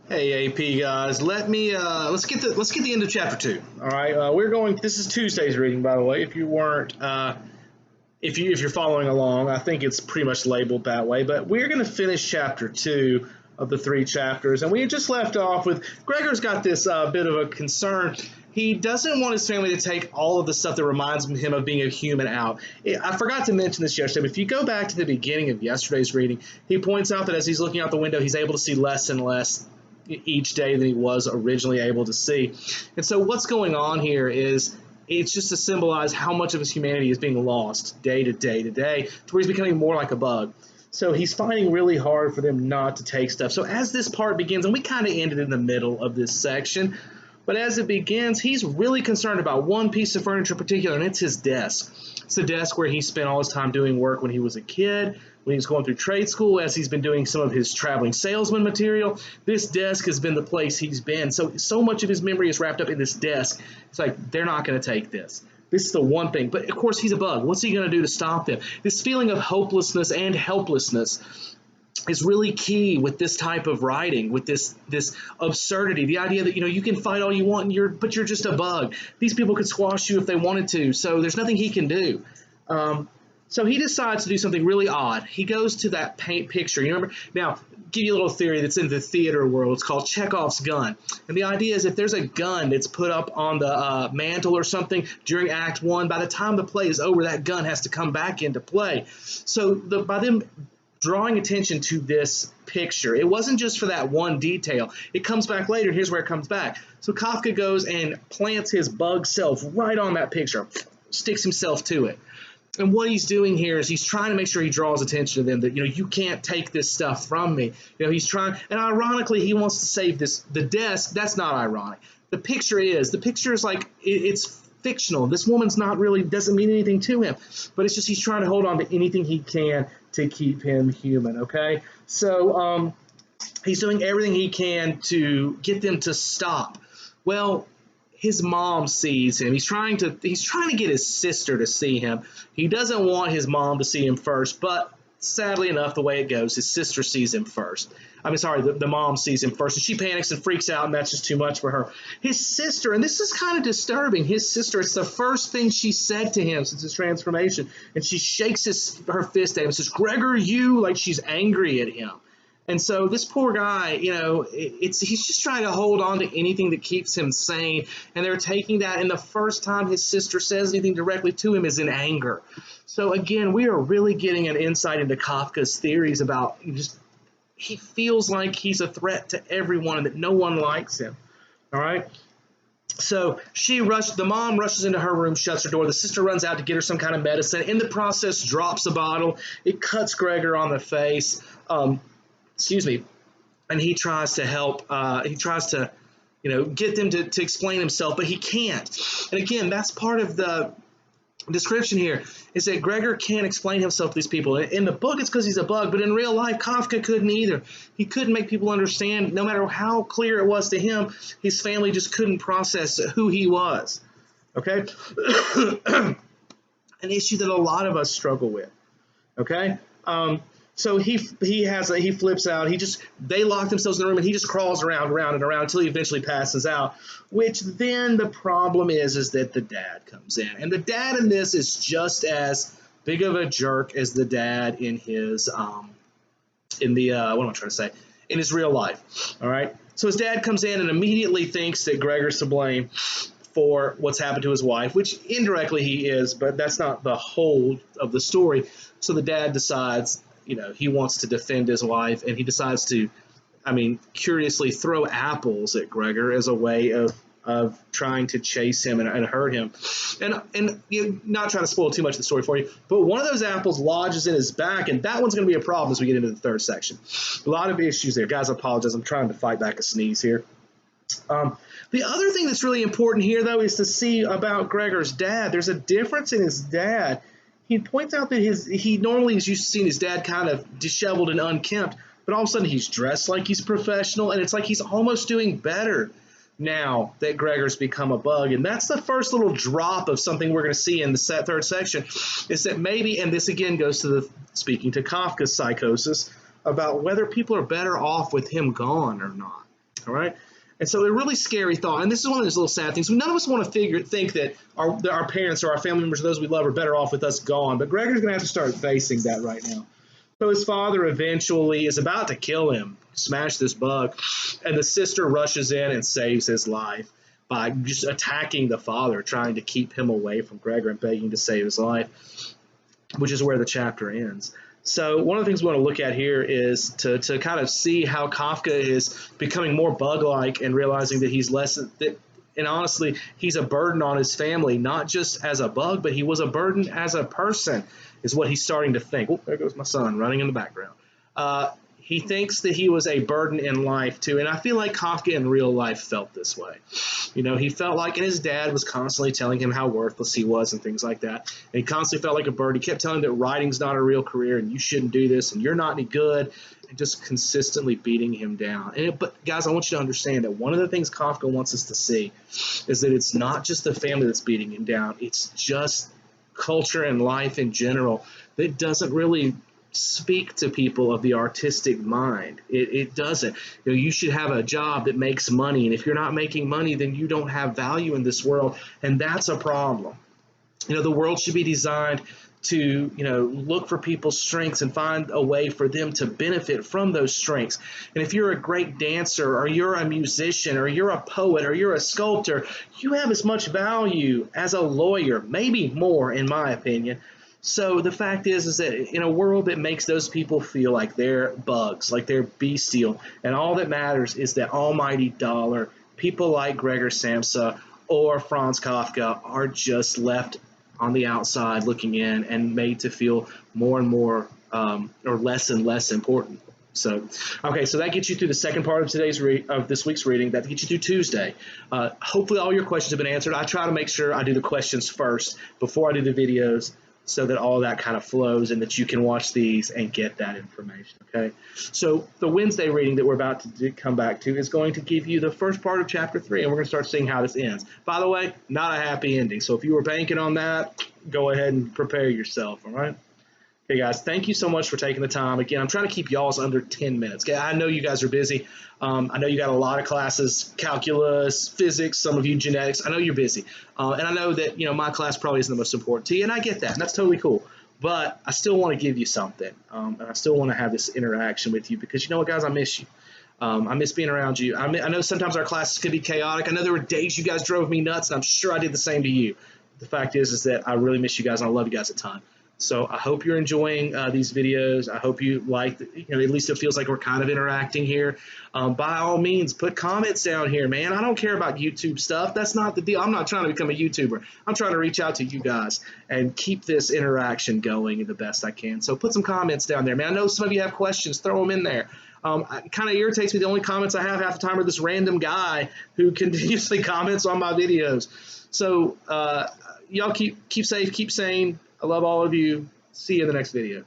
Hey AP guys, let's get the end of chapter 2. All right, we're going. This is Tuesday's reading, by the way. If you weren't, if you're following along, I think it's pretty much labeled that way. But we're going to finish chapter 2 of the 3 chapters, and we had just left off with Gregor's got this bit of a concern. He doesn't want his family to take all of the stuff that reminds him of being a human out. I forgot to mention this yesterday, but if you go back to the beginning of yesterday's reading, he points out that as he's looking out the window, he's able to see less and less each day than he was originally able to see. And so what's going on here is it's just to symbolize how much of his humanity is being lost day to day to day, to where he's becoming more like a bug. So he's finding really hard for them not to take stuff. So as this part begins, and we kind of ended in the middle of this section, but as it begins, he's really concerned about one piece of furniture in particular, and it's his desk. It's the desk where he spent all his time doing work when he was a kid, when he was going through trade school, as he's been doing some of his traveling salesman material. This desk has been the place he's been. So much of his memory is wrapped up in this desk. It's like, they're not going to take this. This is the one thing. But, of course, he's a bug. What's he going to do to stop them? This feeling of hopelessness and helplessness is really key with this type of writing, with this absurdity, the idea that you can fight all you want, but you're just a bug. These people could squash you if they wanted to, so there's nothing he can do. So he decides to do something really odd. He goes to that paint picture. You remember? Now, give you a little theory that's in the theater world. It's called Chekhov's gun. And the idea is if there's a gun that's put up on the mantle or something during Act 1, by the time the play is over, that gun has to come back into play. So by them drawing attention to this picture, it wasn't just for that one detail. It comes back later. Here's where it comes back. So Kafka goes and plants his bug self right on that picture, sticks himself to it. And what he's doing here is he's trying to make sure he draws attention to them that, you can't take this stuff from me. He's trying, and ironically, he wants to save the desk. That's not ironic. The picture is like, it's fictional. This woman's not really, doesn't mean anything to him, but it's just he's trying to hold on to anything he can to keep him human, okay? So he's doing everything he can to get them to stop. Well, his mom sees him. He's trying to get his sister to see him. He doesn't want his mom to see him first, but sadly enough, the way it goes, his sister sees him first. The mom sees him first, and she panics and freaks out, and that's just too much for her. His sister, and this is kind of disturbing, his sister, it's the first thing she said to him since his transformation, and she shakes her fist at him and says, "Gregor, you," like she's angry at him. And so this poor guy, he's just trying to hold on to anything that keeps him sane. And they're taking that, and the first time his sister says anything directly to him is in anger. So again, we are really getting an insight into Kafka's theories about he feels like he's a threat to everyone and that no one likes him. All right. So the mom rushes into her room, shuts her door. The sister runs out to get her some kind of medicine. In the process, drops a bottle. It cuts Gregor on the face. And he tries to help, he tries to, get them to explain himself, but he can't. And again, that's part of the description here, is that Gregor can't explain himself to these people. In the book, it's because he's a bug, but in real life, Kafka couldn't either. He couldn't make people understand, no matter how clear it was to him, his family just couldn't process who he was. Okay? An issue that a lot of us struggle with. Okay? So he flips out. They lock themselves in the room, and he just crawls around and around until he eventually passes out. Which then the problem is that the dad comes in, and the dad in this is just as big of a jerk as the dad in his in his real life. All right. So his dad comes in and immediately thinks that Gregor's to blame for what's happened to his wife, which indirectly he is, but that's not the whole of the story. So the dad decides, he wants to defend his wife, and he decides to, curiously throw apples at Gregor as a way of trying to chase him and hurt him. And not trying to spoil too much of the story for you, but one of those apples lodges in his back, and that one's going to be a problem as we get into the third section. A lot of issues there. Guys, I apologize. I'm trying to fight back a sneeze here. The other thing that's really important here, though, is to see about Gregor's dad. There's a difference in his dad. He points out that he normally is used to seeing his dad kind of disheveled and unkempt, but all of a sudden he's dressed like he's professional, and it's like he's almost doing better now that Gregor's become a bug. And that's the first little drop of something we're going to see in the third section, is that maybe, and this again goes to speaking to Kafka's psychosis, about whether people are better off with him gone or not. All right. And so a really scary thought, and this is one of those little sad things. None of us want to think that our parents or our family members or those we love are better off with us gone. But Gregor's going to have to start facing that right now. So his father eventually is about to kill him, smash this bug, and the sister rushes in and saves his life by just attacking the father, trying to keep him away from Gregor and begging to save his life, which is where the chapter ends. So one of the things we want to look at here is to kind of see how Kafka is becoming more bug-like and realizing that he's less that, and honestly, he's a burden on his family, not just as a bug, but he was a burden as a person, is what he's starting to think. Oh, there goes my son running in the background. He thinks that he was a burden in life too, and I feel like Kafka in real life felt this way. You know, he felt like, and his dad was constantly telling him how worthless he was and things like that. And he constantly felt like a burden. He kept telling him that writing's not a real career and you shouldn't do this and you're not any good, and just consistently beating him down. But guys, I want you to understand that one of the things Kafka wants us to see is that it's not just the family that's beating him down. It's just culture and life in general that doesn't really speak to people of the artistic mind. It doesn't. You know, you should have a job that makes money, and if you're not making money, then you don't have value in this world, and that's a problem. You know, the world should be designed to, you know, look for people's strengths and find a way for them to benefit from those strengths. And if you're a great dancer, or you're a musician, or you're a poet, or you're a sculptor, you have as much value as a lawyer, maybe more, in my opinion. So the fact is that in a world that makes those people feel like they're bugs, like they're bestial, and all that matters is that almighty dollar, people like Gregor Samsa or Franz Kafka are just left on the outside looking in and made to feel more and more or less and less important. So, okay, so that gets you through the second part of this week's reading. That gets you through Tuesday. Hopefully all your questions have been answered. I try to make sure I do the questions first before I do the videos, so that all that kind of flows and that you can watch these and get that information, okay? So the Wednesday reading that we're about to come back to is going to give you the first part of chapter 3, and we're going to start seeing how this ends. By the way, not a happy ending, so if you were banking on that, go ahead and prepare yourself, all right? Okay, guys, thank you so much for taking the time. Again, I'm trying to keep y'all's under 10 minutes. Okay, I know you guys are busy. I know you got a lot of classes, calculus, physics, some of you genetics. I know you're busy. And I know that, you know, my class probably isn't the most important to you, and I get that, and that's totally cool. But I still want to give you something, and I still want to have this interaction with you because, you know what, guys, I miss you. I miss being around you. I know sometimes our classes could be chaotic. I know there were days you guys drove me nuts, and I'm sure I did the same to you. The fact is that I really miss you guys, and I love you guys a ton. So I hope you're enjoying these videos. I hope you like, you know, at least it feels like we're kind of interacting here. By all means, put comments down here, man. I don't care about YouTube stuff. That's not the deal. I'm not trying to become a YouTuber. I'm trying to reach out to you guys and keep this interaction going the best I can. So put some comments down there, man. I know some of you have questions. Throw them in there. It kind of irritates me. The only comments I have half the time are this random guy who continuously comments on my videos. So y'all keep safe, keep sane. I love all of you. See you in the next video.